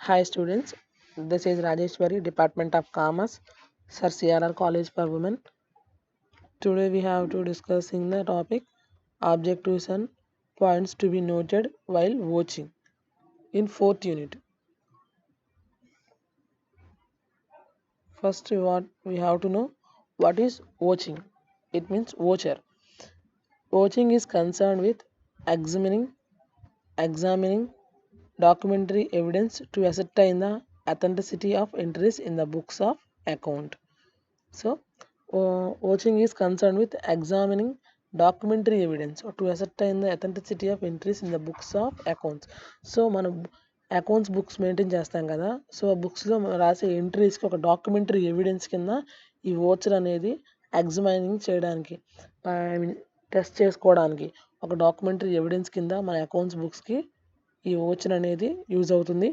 Hi students, this is Rajeshwari, Department of Commerce, Sir CRR College for Women. Today we have to discussing the topic objectives and points to be noted while watching in fourth unit. First what we have to know what is watching. It means watcher. Watching is concerned with examining documentary evidence to ascertain the authenticity of entries in the books of account. So, watching is concerned with examining documentary evidence to ascertain the authenticity of entries in the books of accounts. So మనం accounts books maintain చేస్తాం కదా, so ఆ బుక్స్లో మనం రాసే ఎంట్రీస్కి ఒక documentary evidence కింద ఈ ఓచర్ అనేది ఎగ్జామినింగ్ చేయడానికి, ఐ మీన్ టెస్ట్ చేసుకోవడానికి ఒక డాక్యుమెంటరీ ఎవిడెన్స్ కింద మన అకౌంట్స్ బుక్స్కి ఈ ఓచర్ అనేది యూజ్ అవుతుంది.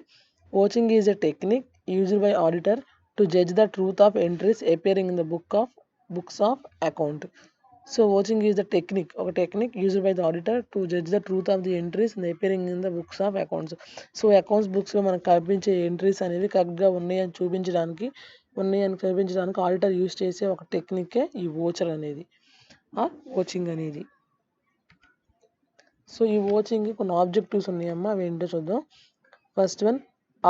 Vouching is a technique used by auditor to judge the truth of entries appearing in the books of account. So watching is the technique used by the auditor to judge the truth of the entries and appearing in the books of accounts. So accounts books లో మనకు కనిపించే entries అనేవి కరెక్ట్గా ఉన్నాయని చూపించడానికి auditor use చేసే ఒక టెక్నికే ఈ ఓచర్ అనేది, వాచింగ్ అనేది. సో ఈ వాచింగ్కి కొన్ని ఆబ్జెక్టివ్స్ ఉన్నాయమ్మా, అవి ఏంటో చూద్దాం. First one,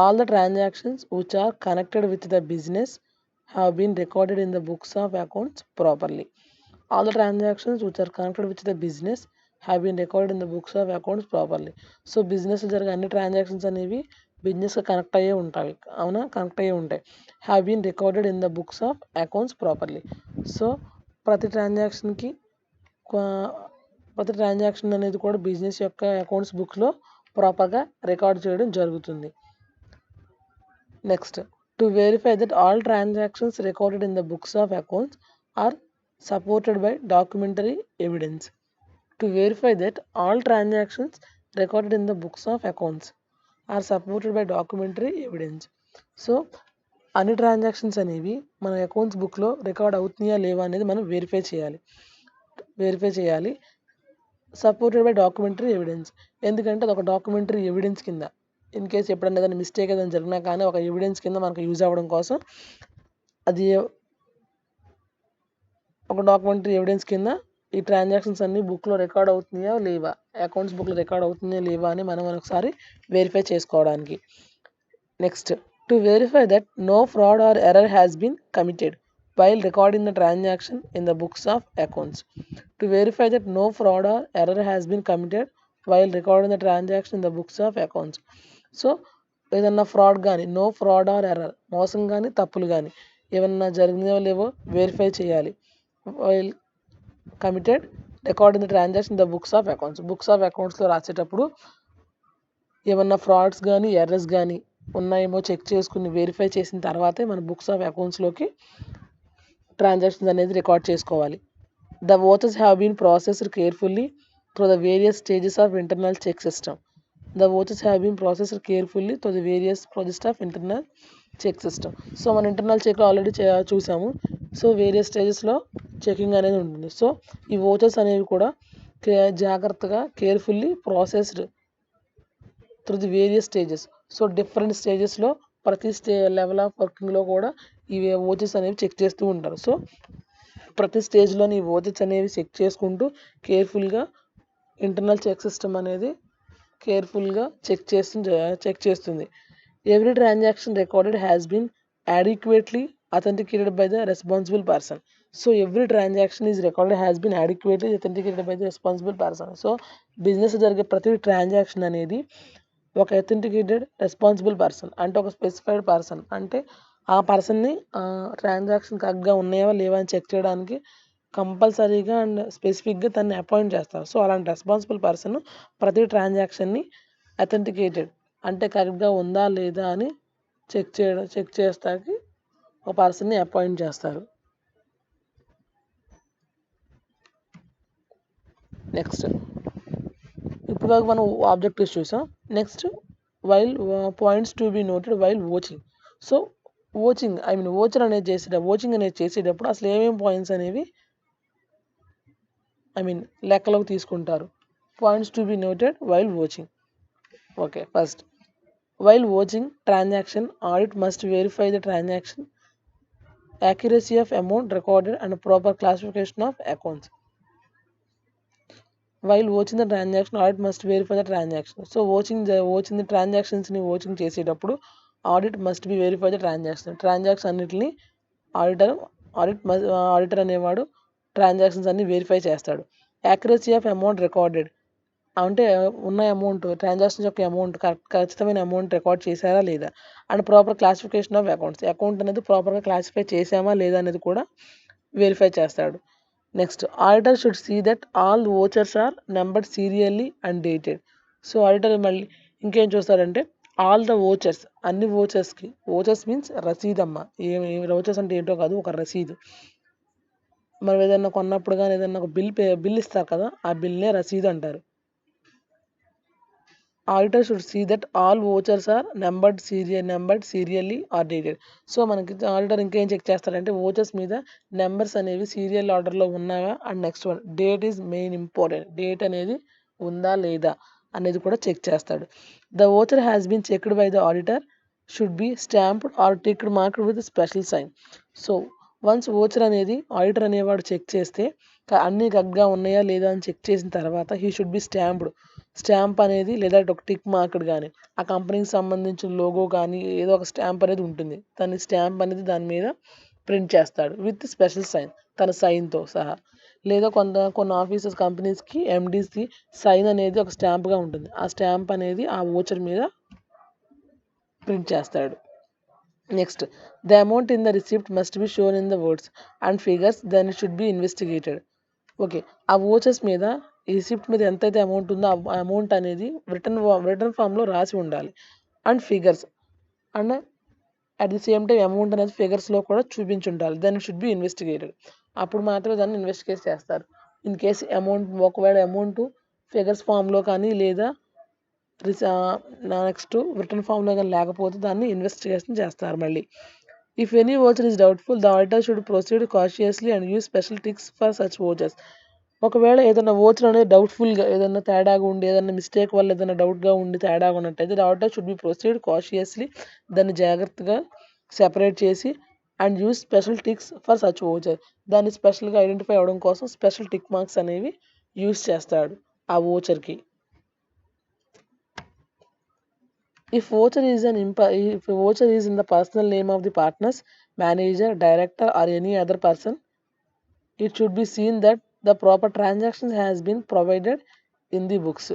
all the transactions which are connected with the business have been recorded in the books of accounts properly. All the transactions which are connected with the business have been recorded in the books of accounts properly. So business జరిగే అన్ని transactions అనేవి బిజినెస్కి connect అయ్యే ఉంటాయి, అవునా, connect అయ్యే ఉంటాయి. Have been recorded in the books of accounts properly. So ప్రతి ట్రాన్సాక్షన్కి ప్రతి ట్రాన్సాక్షన్ అనేది కూడా బిజినెస్ యొక్క అకౌంట్స్ బుక్స్లో ప్రాపర్గా రికార్డ్ చేయడం జరుగుతుంది. Next, to verify that all transactions recorded in the books of accounts are supported by documentary evidence. To verify that all transactions recorded in the books of accounts are supported by documentary evidence. So అన్ని transactions అనేవి మన accounts బుక్లో record అవుతున్నాయా లేవా అనేది మనం verify చేయాలి. Supported by documentary evidence, ఎందుకంటే అది ఒక డాక్యుమెంటరీ ఎవిడెన్స్ కింద, ఇన్ కేస్ ఎప్పుడన్నా ఏదైనా మిస్టేక్ ఏదైనా జరిగినా కానీ ఒక ఎవిడెన్స్ కింద మనకు యూజ్ అవ్వడం కోసం అది ఒక డాక్యుమెంటరీ ఎవిడెన్స్ కింద ఈ ట్రాన్సాక్షన్స్ అన్ని బుక్లో రికార్డ్ అవుతున్నాయా లేవా, అకౌంట్స్ బుక్లో రికార్డ్ అవుతున్నాయా లేవా అని మనం ఒకసారి వెరిఫై చేసుకోవడానికి. Next, to verify that no fraud or error has been committed while recording the transaction in the books of accounts. To verify that no fraud or error has been committed while recording the transaction in the books of accounts. So ఏదన్నా fraud కానీ, no fraud or error, మోసం కానీ తప్పులు కానీ ఏమన్నా జరిగినాయో లేవో verify చేయాలి. While committed recording the transaction the books of అకౌంట్స్లో రాసేటప్పుడు ఏమన్నా ఫ్రాడ్స్ కానీ ఎర్రర్స్ కానీ ఉన్నాయేమో చెక్ చేసుకుని వెరిఫై చేసిన తర్వాతే మన బుక్స్ ఆఫ్ అకౌంట్స్లోకి ట్రాన్సాక్షన్స్ అనేది రికార్డ్ చేసుకోవాలి. The vouchers have been processed carefully through the various stages of internal check system. The vouchers have been processed carefully through the various process of internal check system. So మన ఇంటర్నల్ చెక్లో already చూసాము. So various స్టేజెస్లో checking అనేది ఉంటుంది. So ఈ vouchers అనేవి కూడా జాగ్రత్తగా carefully processed through the various stages. So different స్టేజెస్లో ప్రతి లెవెల్ ఆఫ్ వర్కింగ్లో కూడా ఈ ఓచెస్ అనేవి చెక్ చేస్తూ ఉంటారు. సో ప్రతి స్టేజ్లోని ఈ ఓచెస్ అనేవి చెక్ చేసుకుంటూ కేర్ఫుల్గా ఇంటర్నల్ చెక్ సిస్టమ్ అనేది కేర్ఫుల్గా చెక్ చేస్తుంది. Every transaction recorded has been adequately authenticated by the responsible person. So every transaction is recorded has been adequately authenticated by the responsible person. So business జరిగే ప్రతి transaction అనేది ఒక authenticated responsible person, అంటే ఒక specified person, అంటే ఆ పర్సన్ని transaction కరెక్ట్గా ఉన్నాయా లేవా అని చెక్ చేయడానికి కంపల్సరీగా అండ్ స్పెసిఫిక్గా తనని అపాయింట్ చేస్తారు. సో అలాంటి రెస్పాన్సిబుల్ పర్సన్ ప్రతి ట్రాన్సాక్షన్ని అథెంటికేటెడ్ అంటే కరెక్ట్గా ఉందా లేదా అని చెక్ చేస్తాకి ఒక పర్సన్ని అపాయింట్ చేస్తారు. నెక్స్ట్, ఇప్పుడు మనం ఆబ్జెక్టివ్స్ చూసాం. Next, while points to be noted while watching. So watching అనేది చేసేటప్పుడు అసలు ఏమేమి పాయింట్స్ అనేవి లెక్కలోకి తీసుకుంటారు. Points to be noted while watching. Okay, first While watching transaction, audit must verify the transaction accuracy of amount recorded and proper classification of accounts. While watching the transaction, audit must verify the transaction. So watching the transactions ని watching చేసేటప్పుడు audit must be verify the transaction అన్నిటిని auditor auditor అనేవాడు transactions అన్ని verify చేస్తాడు. Accuracy of amount recorded అంటే ఉన్న amount transactions యొక్క amount ఖచ్చితమైన అమౌంట్ రికార్డ్ చేశారా లేదా, and proper classification of account అనేది ప్రాపర్గా క్లాసిఫై చేశామా లేదా అనేది కూడా వెరిఫై చేస్తాడు. Next auditor should see that all vouchers are numbered serially and dated. So auditor మళ్ళీ ఇంకేం చూస్తాడంటే ఆల్ ద ఓచర్స్ అన్ని ఓచర్స్కి, ఓచర్స్ మీన్స్ రసీదమ్మ, ఏమి ఓచర్స్ అంటే ఏంటో కాదు, ఒక రసీదు. మనం ఏదైనా కొన్నప్పుడు కానీ ఏదైనా ఒక బిల్ ఇస్తారు కదా, ఆ బిల్నే రసీదు అంటారు. Auditor should see that all vouchers are numbered serially or dated. So మనకి ఆడిటర్ ఇంకేం చెక్ చేస్తాడంటే ఓచర్స్ మీద నెంబర్స్ అనేవి సీరియల్ ఆర్డర్లో ఉన్నాయా, and next one date is main important, date అనేది ఉందా లేదా అనేది కూడా చెక్ చేస్తాడు. The voucher has been checked by the auditor should be stamped or ticked marked with special sign. So once voucher అనేది ఆడిటర్ అనేవాడు చెక్ చేస్తే అన్నీ కరెక్ట్గా ఉన్నాయా లేదా అని చెక్ చేసిన తర్వాత he should be stamped. Stamp అనేది లేదా ఒక టిక్ మార్క్డ్ కానీ ఆ కంపెనీకి సంబంధించిన లోగో కానీ ఏదో ఒక స్టాంప్ అనేది ఉంటుంది, దాని స్టాంప్ అనేది దాని మీద ప్రింట్ చేస్తాడు విత్ స్పెషల్ సైన్, తన సైన్తో సహా. లేదా కొన్ని ఆఫీసెస్ కంపెనీస్కి ఎండీస్కి సైన్ అనేది ఒక స్టాంప్గా ఉంటుంది, ఆ స్టాంప్ అనేది ఆ ఓచర్ మీద ప్రింట్ చేస్తాడు. Next the amount in the receipt must be shown in the words and figures then it should be investigated. Okay, ఆ ఓచర్స్ మీద ఈ రిసిప్ట్ మీద ఎంతైతే అమౌంట్ ఉందో ఆ అమౌంట్ అనేది రిటర్న్ ఫామ్లో రాసి ఉండాలి, and figures and at the same time amount అనేది ఫిగర్స్లో కూడా చూపించి ఉండాలి. Then it should be investigated. అప్పుడు మాత్రమే దాన్ని ఇన్వెస్టిగేట్ చేస్తారు. ఇన్ కేసు ఒకవేళ అమౌంట్ ఫిగర్స్ ఫామ్లో కానీ లేదా నెక్స్ట్ రిటర్న్ ఫామ్లో కానీ లేకపోతే దాన్ని ఇన్వెస్టిగేషన్ చేస్తారు మళ్ళీ. If any voucher is doubtful the auditor should proceed cautiously and use special ticks for such vouchers. ఒకవేళ ఏదైనా ఓచర్ అనేది డౌట్ఫుల్గా ఏదైనా తేడాగా ఉండి ఏదైనా మిస్టేక్ వల్ల ఏదైనా డౌట్గా ఉండి తేడాగా ఉన్నట్టయితే the auditor should be proceed cautiously, దాన్ని జాగ్రత్తగా సెపరేట్ చేసి and use special ticks for such voucher, దాన్ని స్పెషల్గా ఐడెంటిఫై అవ్వడం కోసం స్పెషల్ టిక్ మార్క్స్ అనేవి యూజ్ చేస్తాడు ఆ ఓచర్కి. If voucher is in the personal name of the partners, manager, director, or any other person, it should be seen that the proper transaction has been provided in the books.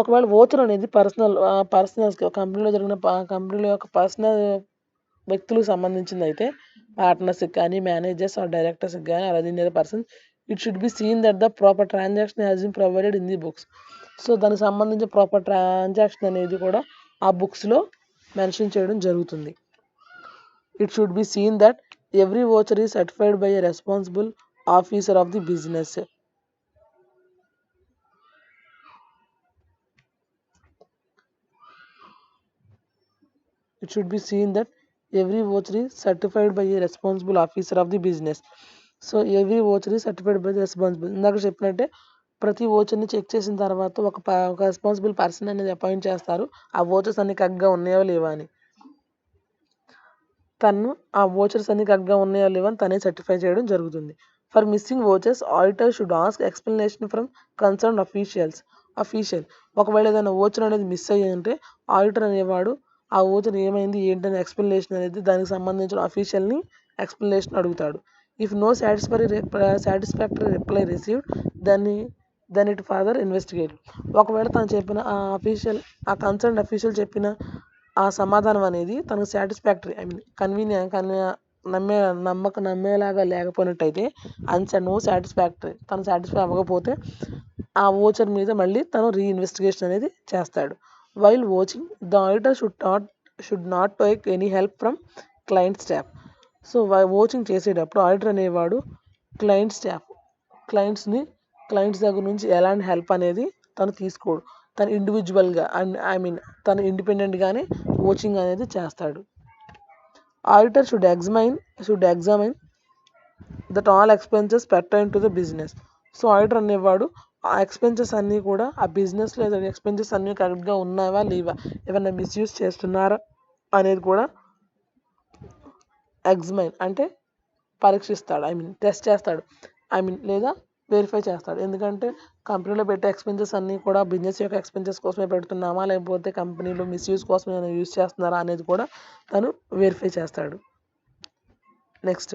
ఒకవేళ voucher అనేది personals కంపెనీలో కంపెనీలో యొక్క personal వ్యక్తులకు సంబంధించింది అయితే పార్ట్నర్స్కి కానీ managers or డైరెక్టర్స్కి కానీ or any other person, it should be seen that the proper transaction has been provided in the books. So దానికి సంబంధించిన ప్రాపర్ ట్రాన్సాక్షన్ అనేది కూడా ఆ బుక్స్లో మెన్షన్ చేయడం జరుగుతుంది. It should be seen that every voucher is certified by a responsible officer of the business. It should be seen that every voucher is certified by a responsible officer of the business. So every voucher is certified by the responsible. ఇందాక చెప్పినట్టే ప్రతి ఓచర్ని check చేసిన తర్వాత ఒక responsible person అనేది appoint చేస్తారు ఆ vouchers అన్ని కరెక్ట్గా ఉన్నాయో లేవా అని. తను ఆ ఓచర్స్ అన్ని కరెక్ట్గా ఉన్నాయో లేవా అని తనే సర్టిఫై చేయడం జరుగుతుంది. For missing vouchers auditor should ask explanation from concern official. ఒకవేళ ఏదైనా ఓచర్ అనేది మిస్ అయ్యి ఉంటే ఆడిటర్ అనేవాడు ఆ ఓచర్ ఏమైంది ఏంటనే ఎక్స్ప్లెనేషన్ అనేది దానికి సంబంధించిన అఫీషియల్ని ఎక్స్ప్లెనేషన్ అడుగుతాడు. If no satisfactory reply received then it further investigate. ఒకవేళ తను చెప్పిన ఆ కన్సర్న్ అఫీషియల్ చెప్పిన ఆ సమాధానం అనేది తనకు సాటిస్ఫాక్టరీ నమ్మేలాగా లేకపోయినట్టయితే నో సాటిస్ఫాక్టరీ తను సాటిస్ఫై అవ్వకపోతే ఆ ఓచర్ మీద మళ్ళీ తను రీఇన్వెస్టిగేషన్ అనేది చేస్తాడు. While watching the auditor should not take any help from client staff. So watching చేసేటప్పుడు ఆడిటర్ అనేవాడు క్లయింట్స్ దగ్గర నుంచి ఎలాంటి హెల్ప్ అనేది తను తీసుకోడు. తను ఇండివిజువల్గా తను ఇండిపెండెంట్గానే వాచింగ్ అనేది చేస్తాడు. Auditor should ఎగ్జామైన్ that all expenses pertain to the business. So auditor అనేవాడు ఆ ఎక్స్పెన్సెస్ అన్నీ కూడా ఆ బిజినెస్లో ఏదైనా ఎక్స్పెన్సెస్ అన్నీ కరెక్ట్గా ఉన్నావా లేవా, ఏమైనా మిస్యూజ్ చేస్తున్నారా అనేది కూడా ఎగ్జామైన్ అంటే పరీక్షిస్తాడు, టెస్ట్ చేస్తాడు, లేదా వెరిఫై చేస్తాడు. ఎందుకంటే కంపెనీలో పెట్టే ఎక్స్పెన్సెస్ అన్నీ కూడా బిజినెస్ యొక్క ఎక్స్పెన్సెస్ కోసమే పెడుతున్నామా, లేకపోతే కంపెనీలో మిస్యూజ్ కోసం ఏమైనా యూజ్ చేస్తున్నారా అనేది కూడా తను వెరిఫై చేస్తాడు. Next,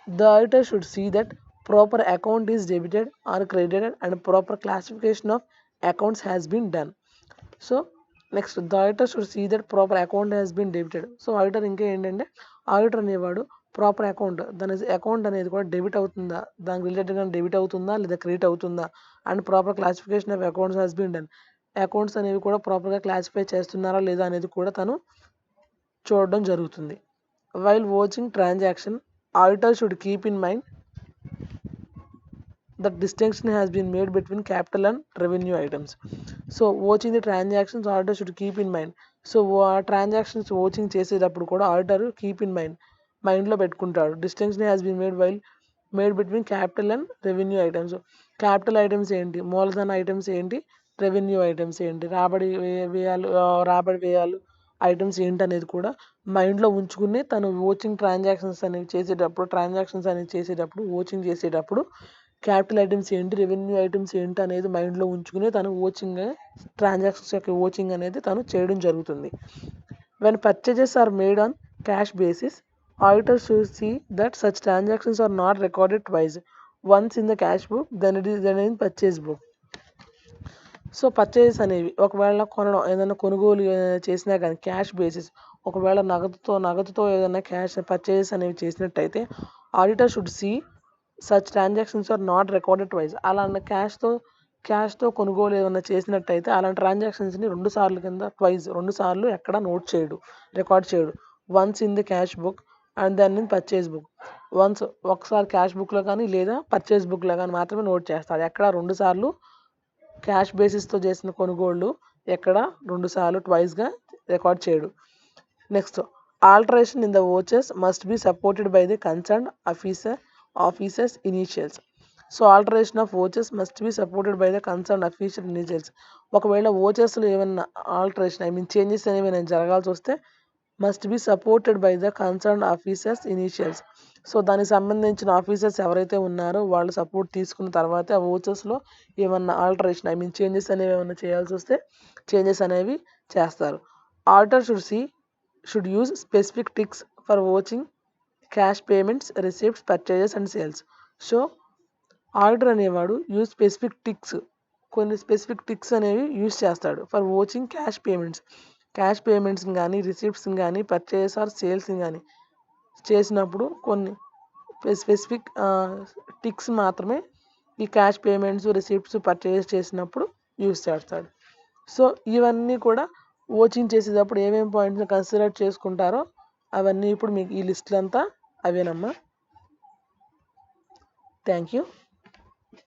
the auditor should see that proper account is debited or credited and proper classification of accounts has been done. So next, the auditor should see that proper account has been debited. So auditor ఇంకా ఏంటంటే, auditor అనేవాడు proper account, దాని account అనేది కూడా debit అవుతుందా, దానికి రిలేటెడ్గా debit అవుతుందా లేదా క్రెడిట్ అవుతుందా, and proper classification of accounts has been done. Accounts అనేవి కూడా ప్రాపర్గా క్లాసిఫై చేస్తున్నారా లేదా అనేది కూడా తను చూడడం జరుగుతుంది. While watching transaction, auditor should keep in mind that distinction has been made between capital and revenue items. So watching the transactions, auditor should keep in mind. So transactions watching చేసేటప్పుడు కూడా auditor keep in మైండ్లో పెట్టుకుంటాడు. Distinction has been made between capital and revenue items. Capital items ఏంటి, మూలధన items ఏంటి, revenue items ఏంటి, రాబడి వ్యయాలు ఐటమ్స్ ఏంటి అనేది కూడా మైండ్లో ఉంచుకుని తను ట్రాన్సాక్షన్స్ అనేవి చేసేటప్పుడు వాచింగ్ చేసేటప్పుడు క్యాపిటల్ ఐటమ్స్ ఏంటి, రెవెన్యూ ఐటమ్స్ ఏంటి అనేది మైండ్లో ఉంచుకుని తను ట్రాన్సాక్షన్స్ యొక్క వాచింగ్ అనేది తను చేయడం జరుగుతుంది. When purchases are made on cash basis, auditor should see that such transactions are not recorded twice, once in the cash book then in purchase book. So purchases అనేవి ఒకవేళ ఏదైనా కొనుగోలు చేసినా కానీ క్యాష్ బేసిస్, ఒకవేళ నగదుతో ఏదైనా క్యాష్ పర్చేజెస్ అనేవి చేసినట్టయితే auditor should see such transactions are not recorded twice. అలాంటి క్యాష్తో కొనుగోలు ఏదైనా చేసినట్టయితే అలాంటి ట్రాన్సాక్షన్స్ని రెండు సార్లు ఎక్కడ రికార్డ్ చేయడు. Once in the cash book and then in purchase book. ఒకసారి క్యాష్ బుక్లో కానీ లేదా పర్చేజ్ బుక్లో కానీ మాత్రమే నోట్ చేస్తాడు. ఎక్కడ 2 సార్లు క్యాష్ బేసిస్తో చేసిన కొనుగోళ్ళు ఎక్కడ 2 సార్లు ట్వైస్గా రికార్డ్ చేయడు. Next, alteration in the vouchers must be supported by the concern officers initials. So alteration of vouchers must be supported by the concern official initials. ఒకవేళ వోచర్స్లో ఏమన్నా ఆల్టరేషన్ చేంజెస్ అనేవి జరగాల్సి వస్తే must be supported by the concern officers initials. So దానికి సంబంధించిన officers ఎవరైతే ఉన్నారో వాళ్ళు సపోర్ట్ తీసుకున్న తర్వాత ఆ వోచర్స్లో ఏమన్నా ఆల్టరేషన్ చేంజెస్ అనేవి ఏమన్నా చేయాల్సి వస్తే చేంజెస్ అనేవి చేస్తారు. Auditor should use specific ticks for vouching cash payments, receipts, purchases and sales. So auditor అనేవాడు కొన్ని స్పెసిఫిక్ టిక్స్ అనేవి యూజ్ చేస్తాడు ఫర్ వాచింగ్ క్యాష్ పేమెంట్స్ని కానీ రిసిప్ట్స్ని కానీ పర్చేజెస్ ఆర్ సేల్స్ని కానీ చేసినప్పుడు కొన్ని స్పెసిఫిక్ టిక్స్ మాత్రమే ఈ క్యాష్ పేమెంట్స్, రిసిప్ట్స్, పర్చేజెస్ చేసినప్పుడు యూజ్ చేస్తాడు. సో ఇవన్నీ కూడా వాచింగ్ చేసేటప్పుడు ఏమేమి పాయింట్స్ కన్సిడర్ చేసుకుంటారో అవన్నీ ఇప్పుడు మీకు ఈ లిస్టులు అంతా అవేనమ్మా. Thank you.